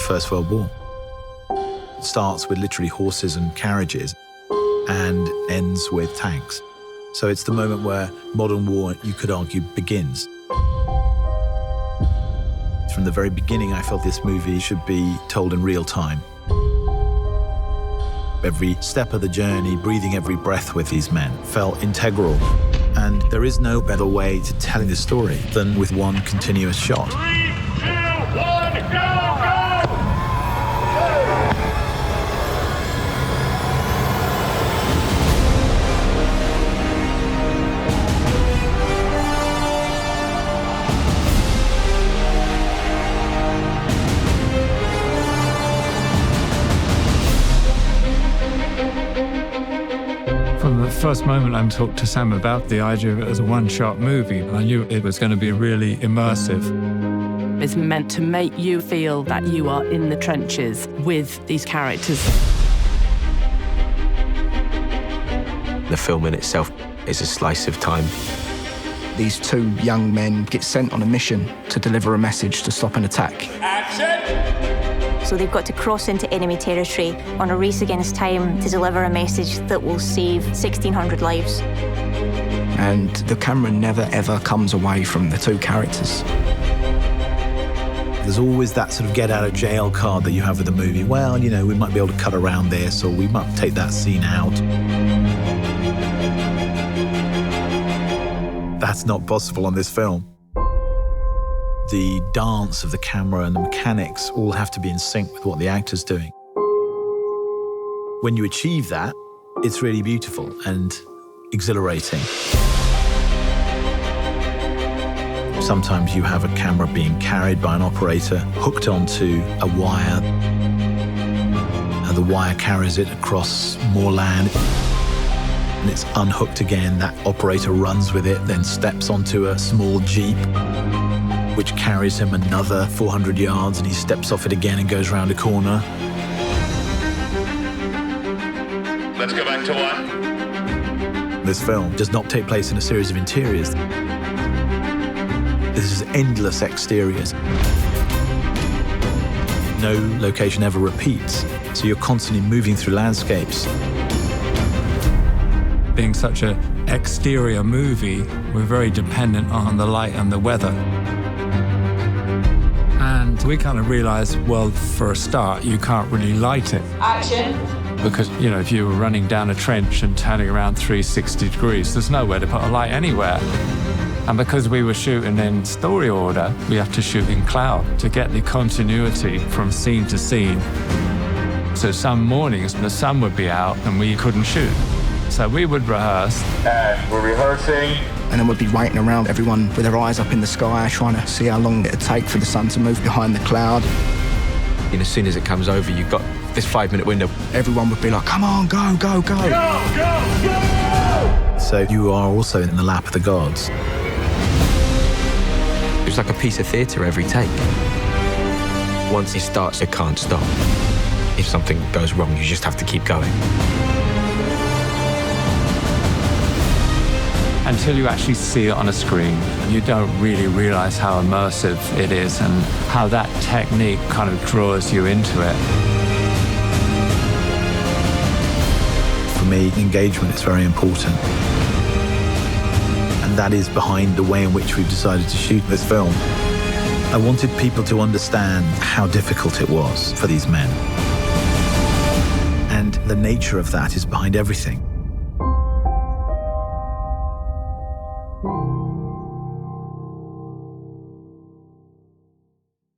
First World War. It starts with literally horses and carriages and ends with tanks. So it's the moment where modern war, you could argue, begins. From the very beginning, I felt this movie should be told in real time. Every step of the journey, breathing every breath with these men, felt integral. And there is no better way to tell this story than with one continuous shot. 3, 2, 1, go, go! From the first moment I talked to Sam about the idea of it as a one-shot movie, I knew it was going to be really immersive. It's meant to make you feel that you are in the trenches with these characters. The film in itself is a slice of time. These two young men get sent on a mission to deliver a message to stop an attack. Action! So they've got to cross into enemy territory on a race against time to deliver a message that will save 1,600 lives. And the camera never, ever comes away from the two characters. There's always that sort of get-out-of-jail card that you have with a movie. Well, you know, we might be able to cut around this, or we might take that scene out. That's not possible on this film. The dance of the camera and the mechanics all have to be in sync with what the actor's doing. When you achieve that, it's really beautiful and exhilarating. Sometimes you have a camera being carried by an operator, hooked onto a wire, and the wire carries it across more land, and it's unhooked again. That operator runs with it, then steps onto a small jeep, which carries him another 400 yards, and he steps off it again and goes round a corner. Let's go back to 1. This film does not take place in a series of interiors. This is endless exteriors. No location ever repeats, so you're constantly moving through landscapes. Being such an exterior movie, we're very dependent on the light and the weather. And we kind of realized, well, for a start, you can't really light it. Action. Because, you know, if you were running down a trench and turning around 360 degrees, there's nowhere to put a light anywhere. And because we were shooting in story order, we have to shoot in cloud to get the continuity from scene to scene. So some mornings, the sun would be out and we couldn't shoot. So we would rehearse. And we're rehearsing. And then we'd be waiting around, everyone with their eyes up in the sky, trying to see how long it'd take for the sun to move behind the cloud. And as soon as it comes over, you've got this 5-minute window. Everyone would be like, come on, go, go, go. Go, go, go! So you are also in the lap of the gods. It's like a piece of theatre every take. Once it starts, it can't stop. If something goes wrong, you just have to keep going. Until you actually see it on a screen, you don't really realize how immersive it is and how that technique kind of draws you into it. For me, engagement is very important. And that is behind the way in which we've decided to shoot this film. I wanted people to understand how difficult it was for these men. And the nature of that is behind everything.